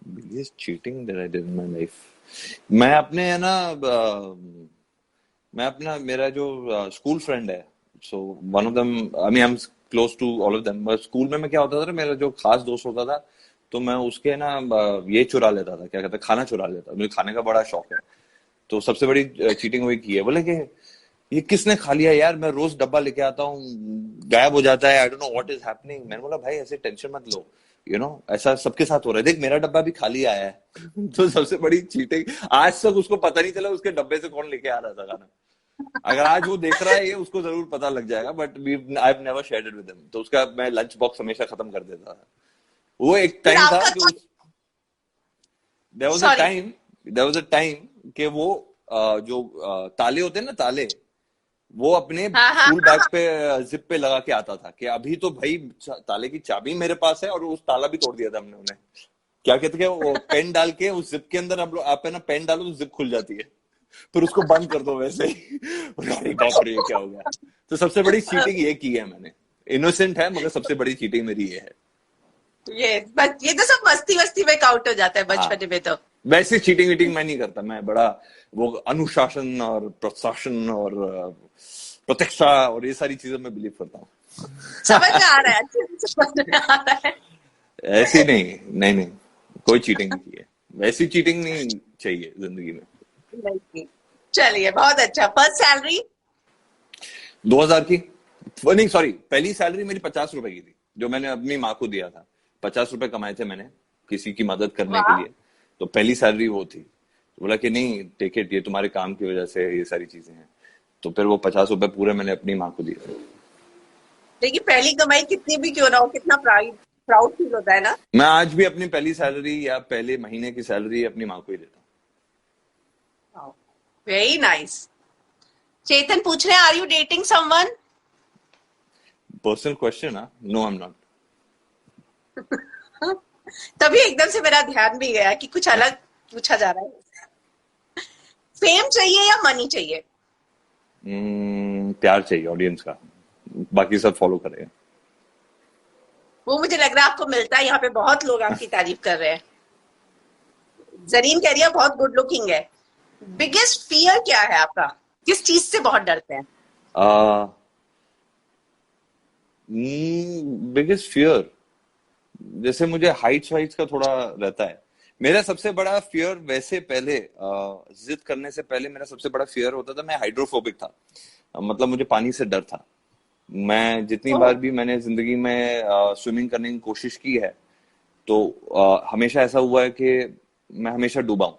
Biggest cheating that I did in my life. मैं अपने है ना, मैं अपना मेरा जो स्कूल फ्रेंड है, so one of them, I mean I am close to all of them. School में मैं क्या होता था ना, मेरा जो खास दोस्त होता था, तो मैं उसके ना ये चुरा लेता था, क्या कहते हैं, खाना चुरा लेता। मुझे खाने का बड़ा शौक है। तो सबसे बड़ी चीटिंग वही की है। बोले कि ये किसने खा लिया यार, मैं रोज डब्बा लेके आता हूँ, गायब हो जाता है, आई don't know what is happening. मैंने बोला भाई ऐसे टेंशन मत लो, यू नो, ऐसा सबके साथ हो रहा है, देख मेरा डब्बा भी खाली आया है। तो सबसे बड़ी चीटिंग, आज तक उसको पता नहीं चला उसके डब्बे से कौन लेके आ रहा था खाना। अगर आज वो देख रहा है ये, उसको जरूर पता लग जाएगा, but we I have never shared it with him. तो उसका मैं लंच बॉक्स हमेशा खत्म कर देता था। वो एक फिर टाइम था आपका कि कौन? उस there was a sorry. Time there was a time कि वो जो ताले होते हैं ना, ताले, वो अपने हाँ हाँ स्कूल हाँ बैग हाँ। पे जिप पे लगा के आता था कि अभी तो भाई ताले की चाबी मेरे पास है, और उस ताला भी तोड़ दिया था हमने उन्हें। क्या कहते हैं, वो पेन डाल के उस जिप के अंदर हम लोग, आप है ना पेन डालो तो जिप खुल जाती है, फिर उसको बंद कर दो वैसे ही। अरे बाप रे, ये क्या हो गया। तो सबसे बड़ी चीटिंग ये की है मैंने। इनोसेंट है, मगर सबसे बड़ी चीटिंग मेरी ये है। ये बस, ये तो सब मस्ती वस्ती में काउंट हो जाता है हाँ, बचपन में तो। वैसे चीटिंग वीटिंग मैं नहीं करता। मैं बड़ा वो अनुशासन और प्रशासन और प्रतिक्षा और ये सारी चीजों में बिलीव करता समझ में आ हूँ। रहा है, अच्छे से समझ में आ रहा है। ऐसी नहीं, नहीं नहीं, कोई चीटिंग नहीं की है। वैसी चीटिंग नहीं चाहिए जिंदगी में। नहीं, चलिए बहुत अच्छा। First salary? 2000 की। वो नहीं, सॉरी, पहली सैलरी मेरी 50 रुपए की थी, जो मैंने अपनी माँ को दिया था। 50 रुपए कमाए थे मैंने किसी की मदद करने के वाह। लिए। तो पहली सैलरी वो थी। तो बोला कि नहीं टेक इट, ये तुम्हारे काम की वजह से ये सारी चीजें हैं। तो फिर वो 50 रुपए पूरे मैंने अपनी माँ को दिए थे। लेकिन पहली कमाई कितनी भी क्यों ना हो, कितना प्राउड प्राउड फील होता है ना। मैं आज भी अपनी पहली सैलरी या पहले महीने की सैलरी अपनी माँ को ही देता वेरी नाइस। चेतन पूछ रहे हैं, आर यू डेटिंग समवन? हूँ। पर्सनल क्वेश्चन, हाँ, नो आई एम तभी एकदम से मेरा ध्यान भी गया कि कुछ नॉट। अलग पूछा जा रहा है। फेम चाहिए या मनी चाहिए? प्यार चाहिए ऑडियंस का, बाकी सब फॉलो करेगा। वो मुझे लग रहा है आपको मिलता है, यहाँ पे बहुत लोग आपकी तारीफ कर रहे हैं। जरीन कह रही है बहुत गुड लुकिंग है। बिगेस्ट फियर क्या है आपका? किस चीज से बहुत डरते हैं? बिगेस्ट फियर, जैसे मुझे हाइट्स वाइट्स का थोड़ा रहता है। मेरा सबसे बड़ा फियर, वैसे पहले जिद करने से पहले मेरा सबसे बड़ा फियर होता था, मैं हाइड्रोफोबिक था। मतलब मुझे पानी से डर था। मैं जितनी ओह। बार भी मैंने जिंदगी में स्विमिंग करने की कोशिश की है, तो हमेशा ऐसा हुआ है कि मैं हमेशा डूबा हूँ।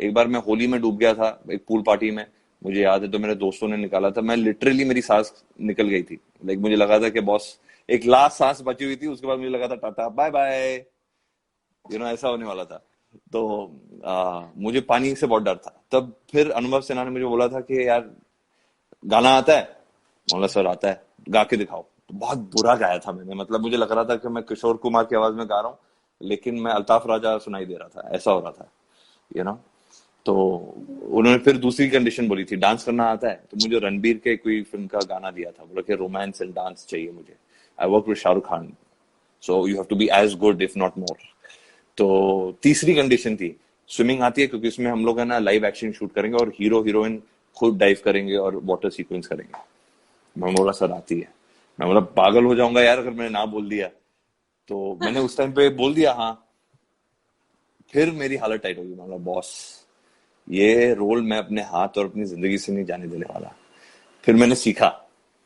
एक बार मैं होली में डूब गया था एक पूल पार्टी में, मुझे याद है। तो मेरे दोस्तों ने निकाला था, मैं लिटरली, मेरी सांस निकल गई थी। लाइक मुझे लगा था कि बॉस, एक लास्ट सांस बची हुई थी, उसके बाद मुझे लगा था टाटा बाय बाय, ऐसा होने वाला था। तो मुझे पानी से बहुत डर था। तब फिर अनुभव सिन्हा ने मुझे बोला था कि यार गाना आता है? बोला सर आता है, गा के दिखाओ। तो बहुत बुरा गाया था मैंने, मतलब मुझे लग रहा था कि मैं किशोर कुमार की आवाज में गा रहा हूँ, लेकिन मैं अल्ताफ राजा सुनाई दे रहा था, ऐसा हो रहा था। यू नो तो उन्होंने फिर दूसरी कंडीशन बोली थी, डांस करना आता है? तो मुझे रणबीर के कोई फिल्म का गाना दिया था, बोला कि रोमांस एंड डांस चाहिए मुझे। I work with Shahrukh Khan, so you have to be as good if not more. तो तीसरी कंडीशन थी, स्विमिंग आती है? क्योंकि उसमें हम लोग है ना लाइव एक्शन शूट करेंगे और हीरो हीरोइन खुद डाइव करेंगे और वाटर सीक्वेंस करेंगे। मैं बोला सर आती है। मैं बोला पागल हो जाऊंगा यार अगर मैंने ना बोल दिया। तो मैंने उस टाइम पे बोल दिया हाँ। फिर मेरी हालत टाइट होगी। मैं बोला बॉस, ये रोल मैं अपने हाथ और अपनी जिंदगी से नहीं जाने देने वाला। फिर मैंने सीखा,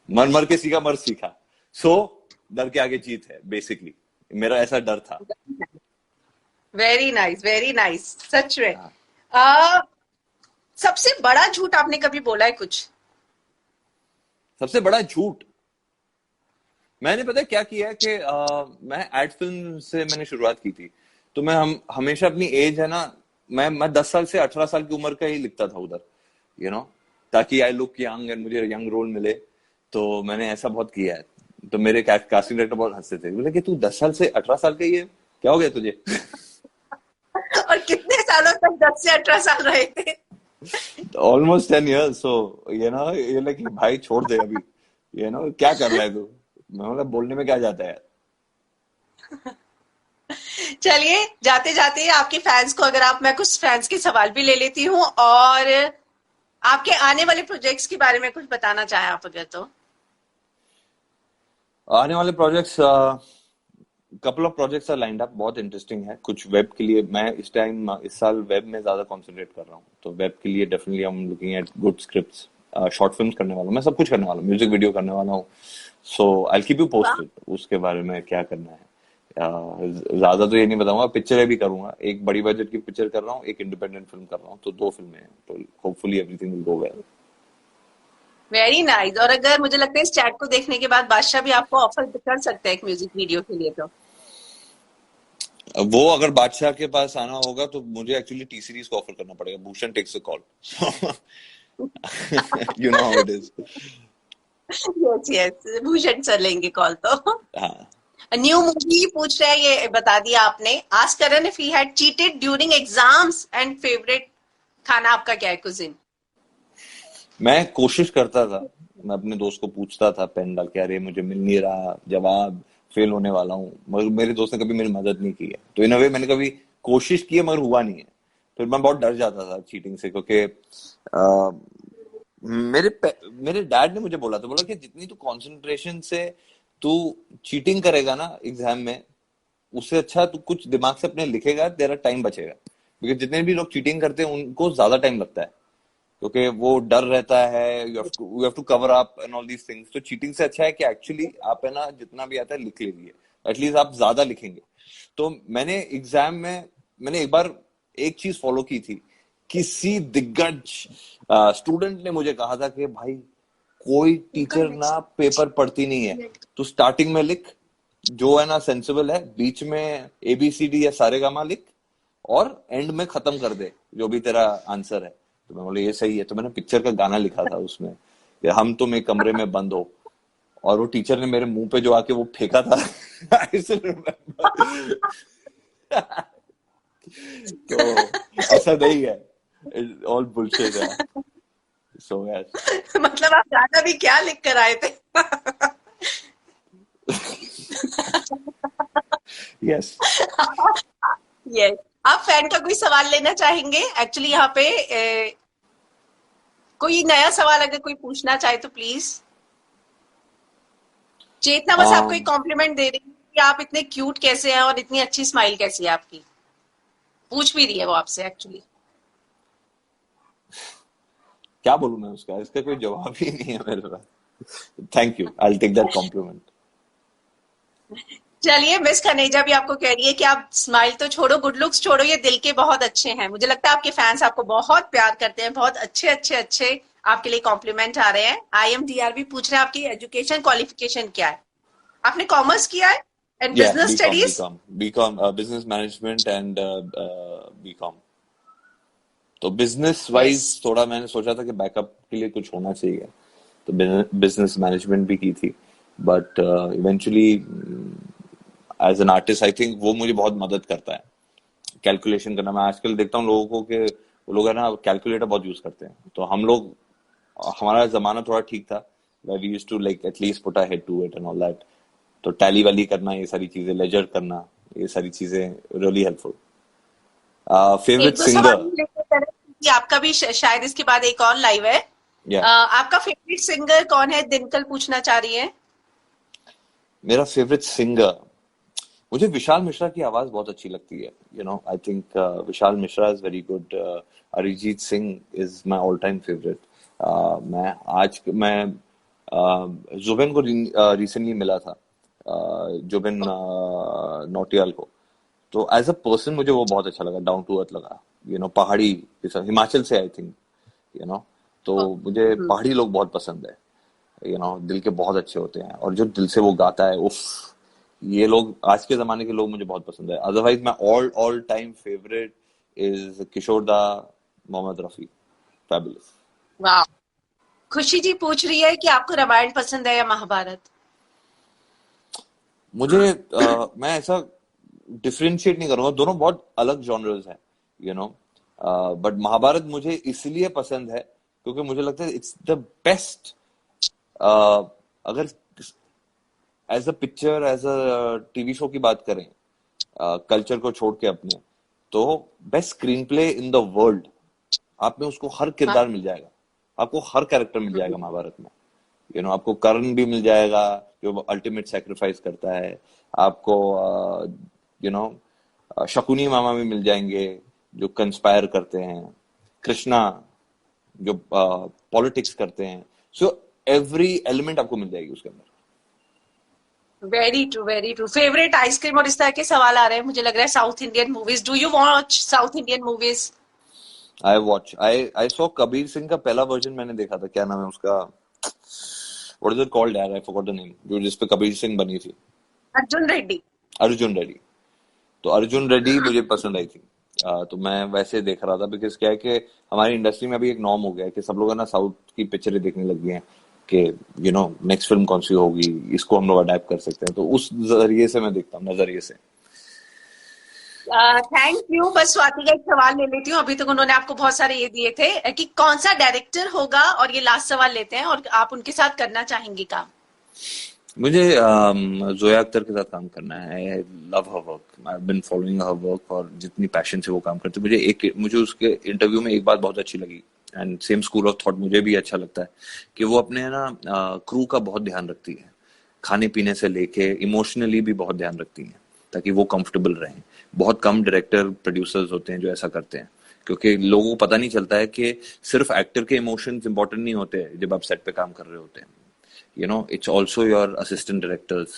मर मर के सीखा, मर सीखा। सो डर के आगे जीत है बेसिकली। मेरा ऐसा डर था। वेरी नाइस, वेरी नाइस, सच में। हाँ। आ, सबसे बड़ा झूठ आपने कभी बोला है कुछ? सबसे बड़ा झूठ मैंने पता है क्या किया है कि मैं एड फिल्म से मैंने शुरुआत की थी। तो मैं हमेशा अपनी एज है ना, मैं 10 साल से 18 साल की उम्र का ही लिखता था उधर, ताकि आई लुक यंग एंड मुझे यंग रोल मिले। तो मैंने ऐसा बहुत किया है। तो मेरे कास्टिंग डायरेक्टर बहुत हंसते थे, बोले कि तू 10 साल से 18 साल का ही है, क्या हो गया तुझे? और कितने सालों तक 10 से 18 साल रहे थे? Almost 10 years। सो ये लाइक भाई छोड़ दे अभी, क्या कर रहा है तू? मैं बोला बोलने में क्या जाता है। चलिए, जाते जाते आपके फैंस को, अगर आप, मैं कुछ फैंस के सवाल भी ले लेती हूँ, और आपके आने वाले प्रोजेक्ट्स के बारे में कुछ बताना चाहे आप अगर तो। आने वाले projects, couple of projects are lined up, बहुत इंटरेस्टिंग है। कुछ वेब के लिए मैं इस साल वेब में ज्यादा कंसंट्रेट कर रहा हूँ। तो वेब के लिए definitely I am looking at good scripts. Short film करने वाला हूँ मैं, सब कुछ करने वाला हूँ, म्यूजिक वीडियो करने वाला हूँ। सो आई कीप यू वाह। पोस्टेड उसके बारे में क्या करना है। ज्यादा तो ये नहीं बताऊंगा। पिक्चरें भी करूंगा, एक बड़ी बजट की पिक्चर कर रहा हूँ, एक इंडिपेंडेंट फिल्म कर रहा हूँ। तो 2 फिल्में हैं, तो hopefully everything will go well. Very nice. और अगर मुझे लगता है इस चैट को देखने के बाद बादशाह भी आपको ऑफर कर सकता है एक म्यूजिक वीडियो के लिए तो। वो अगर बादशाह के पास आना होगा तो मुझे एक्चुअली टी सीरीज को ऑफर करना पड़ेगा. Bhushan takes a call. You know how it is. Yes yes, Bhushan sir लेंगे कॉल तो। हाँ. न्यू मूवी पूछ रहे हैं, ये बता दिया आपने। Ask Karan if he had cheated during exams and favourite खाना आपका क्या है, कुजिन? मैं कोशिश करता था. मैं अपने दोस्त को पूछता था पेन डाल के, अरे मुझे मिल नहीं रहा जवाब, फेल होने वाला हूँ, मगर मेरे दोस्त ने कभी मेरी मदद नहीं की है. तो इन अ वे मैंने कभी कोशिश की है मगर हुआ नहीं है. फिर मैं बहुत डर जाता था चीटिंग से, क्योंकि मेरे डैड ने मुझे बोला कि जितनी तू कंसंट्रेशन से तू चीटिंग करेगा ना एग्जाम में, उससे अच्छा तू कुछ दिमाग से अपने लिखेगा, तेरा टाइम बचेगा. क्योंकि जितने भी लोग चीटिंग करते हैं उनको ज्यादा टाइम लगता है, क्योंकि वो डर रहता है. You have to cover up and all these things. तो चीटिंग से अच्छा है कि एक्चुअली आप है ना जितना भी आता है लिख लीजिए. एटलीस्ट आप ज्यादा लिखेंगे. तो मैंने एग्जाम में मैंने एक बार एक चीज फॉलो की थी. किसी दिग्गज स्टूडेंट ने मुझे कहा था कि भाई कोई टीचर ना पेपर पढ़ती नहीं है, तो स्टार्टिंग में लिख जो है ना सेंसिबल है, बीच में ABCD या सारेगामा लिख, और एंड में खत्म कर दे जो भी तेरा आंसर है. तो मैं बोले ये सही है. तो मैंने पिक्चर का गाना लिखा था उसमें कि हम तुम एक कमरे में बंद हो, और वो टीचर ने मेरे मुंह पे जो आके वो फेंका था. I still remember. तो ऐसा नहीं है, ऑल बुलशिट है. So yes. मतलब आप गाना भी क्या लिख कर आए थे? यस. यस। आप फैन का कोई सवाल लेना चाहेंगे? एक्चुअली यहाँ पे कोई नया सवाल अगर कोई पूछना चाहे तो प्लीज। चेतना बस आपको एक कॉम्प्लीमेंट दे रही है कि आप इतने क्यूट कैसे हैं और इतनी अच्छी स्माइल कैसी है आपकी। पूछ भी रही है वो आपसे एक्चुअली। क्या बोलूं मैं उसका, इसका कोई जवाब ही नहीं है मेरे पास. Thank you, I will take that compliment. चलिए, मिस खनेजा भी आपको कह रही है कि आप स्माइल तो छोड़ो, गुड लुक्स छोड़ो, ये दिल के बहुत अच्छे हैं। मुझे लगता है आपके फैंस आपको बहुत प्यार करते हैं। बहुत अच्छे अच्छे अच्छे आपके लिए कॉम्प्लीमेंट आ रहे हैं। IMDR भी पूछ रहे हैं आपकी एजुकेशन क्वालिफिकेशन क्या है? आपने कॉमर्स किया है एंड या business BCom studies? BCom BCom business management and BCom. तो बिजनेस यस। वाइज थोड़ा मैंने सोचा था कि बैकअप के लिए कुछ होना चाहिए, तो बिजनेस मैनेजमेंट भी की थी. But eventually as an artist I think वो मुझे बहुत मदद करता है कैलकुलेशन करना. मैं आजकल देखता हूँ लोगों को कि वो लोग है ना कैलकुलेटर बहुत यूज करते हैं. तो हम लोग, हमारा जमाना थोड़ा ठीक था, we used to like at least put a head to it and all that. तो टैली वाली करना, ये सारी चीजें, लेजर करना, ये सारी चीजें रियली हेल्पफुल. फेवरेट एक दो सवाल सिंगर. लेकर करें, कि आपका भी शायद इसके बाद एक और लाइव है। या आपका फेवरेट सिंगर कौन है? दिनकल पूछना चाह रही है। मेरा फेवरेट सिंगर, मुझे विशाल मिश्रा की आवाज बहुत अच्छी लगती है. I think Vishal Mishra is very good. Arijit Singh is my all time favourite. मैं जुबिन को रिसेंटली मिला था, जुबिन नौटियाल को. तो एज अ पर्सन मुझे वो बहुत अच्छा लगा, डाउन टू अर्थ लगा. पहाड़ी के साथ, हिमाचल से आई थिंक. यू नो तो मुझे पहाड़ी लोग बहुत पसंद है. दिल के बहुत अच्छे होते हैं, और जो दिल से वो गाता है, उफ. ये लोग आज के जमाने के लोग मुझे बहुत पसंद है. अदरवाइज मैं ऑल टाइम फेवरेट इज किशोर दा, मोहम्मद रफी. फैबुलस. वाह। खुशी जी पूछ रही है कि आपको रामायण पसंद है या महाभारत? मुझे मैं ऐसा डिफरेंशिएट नहीं करूंगा, दोनों बहुत अलग जॉनर्स हैं. यू नो बट महाभारत मुझे इसलिए पसंद है क्योंकि मुझे लगता है इट्स द बेस्ट. अगर as a picture, as a TV show की बात करें, कल्चर को छोड़ के अपने, तो best screenplay in the world. आप में उसको हर किरदार मिल जाएगा, आपको हर कैरेक्टर मिल जाएगा महाभारत में. आपको कर्ण भी मिल जाएगा जो अल्टीमेट सेक्रीफाइस करता है. आपको शकुनी मामा भी मिल जाएंगे जो कंस्पायर करते हैं. कृष्णा जो पॉलिटिक्स करते हैं. सो एवरी एलिमेंट आपको मिल जाएगी उसके अंदर. Very true, very true. Favourite ice cream और इस तरह के सवाल आ रहे हैं, मुझे लग रहा है south Indian movies. Do you watch south Indian movies? I saw Kabir Singh का पहला वर्जन मैंने देखा था. क्या नाम है उसका? व्हाट इज इट कॉल्ड यार, आई फॉरगॉट द नेम, जो जिस पे कबीर सिंह बनी थी। अर्जुन रेड्डी। अर्जुन रेड्डी। तो अर्जुन रेड्डी मुझे पसंद आई थी। तो मैं वैसे देख रहा था, बिकॉज क्या है कि हमारी इंडस्ट्री में अभी एक नॉर्म हो गया है कि सब लोग है ना साउथ की पिक्चरें देखने लग गए हैं कि नेक्स्ट फिल्म कौन सी होगी, इसको हम लोग अडेप्ट कर सकते हैं, तो उस जरिए से मैं देखता हूँ, नजरिए से। Thank you. बस स्वाति का एक सवाल ले लेती हूँ, अभी तक उन्होंने आपको बहुत सारे ये दिए थे कि कौन सा डायरेक्टर होगा, और ये लास्ट सवाल लेते हैं, और आप उनके साथ करना चाहेंगे काम? मुझे जोया अख्तर के साथ काम करना है। I love her work, I have been following her work, और जितनी पैशन से वो काम करती है, मुझे उसके इंटरव्यू में एक बात बहुत अच्छी लगी, and same school of thought मुझे भी अच्छा लगता है, कि वो अपने है ना क्रू का बहुत ध्यान रखती है, खाने पीने से लेके इमोशनली भी बहुत ध्यान रखती है, ताकि वो कंफर्टेबल रहें। बहुत कम डायरेक्टर प्रोड्यूसर्स होते हैं जो ऐसा करते हैं, क्योंकि लोगों को पता नहीं चलता है कि सिर्फ एक्टर के इमोशंस इंपॉर्टेंट नहीं होते जब आप सेट पे काम कर रहे होते हैं। it's also your assistant directors,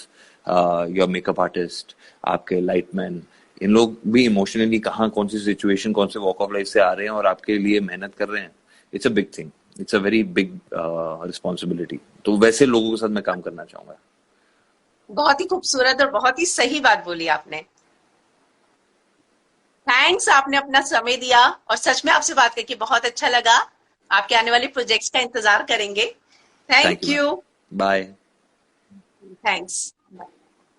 your makeup artist, आपके लाइटमैन, इन लोग भी इमोशनली कहाँ, कौन सी सिचुएशन, कौन से वॉक ऑफ लाइफ से आ रहे हैं और आपके लिए मेहनत कर रहे हैं। It's a big thing, it's a very big responsibility. तो वैसे लोगों के साथ मैं काम करना चाहूंगा। बहुत ही खूबसूरत और बहुत ही सही बात बोली आपने। थैंक्स, आपने अपना समय दिया, और सच में आपसे बात करके बहुत अच्छा लगा। आपके आने वाले प्रोजेक्ट्स का इंतजार करेंगे। Thank thank you ma'am. You. Bye. Thanks.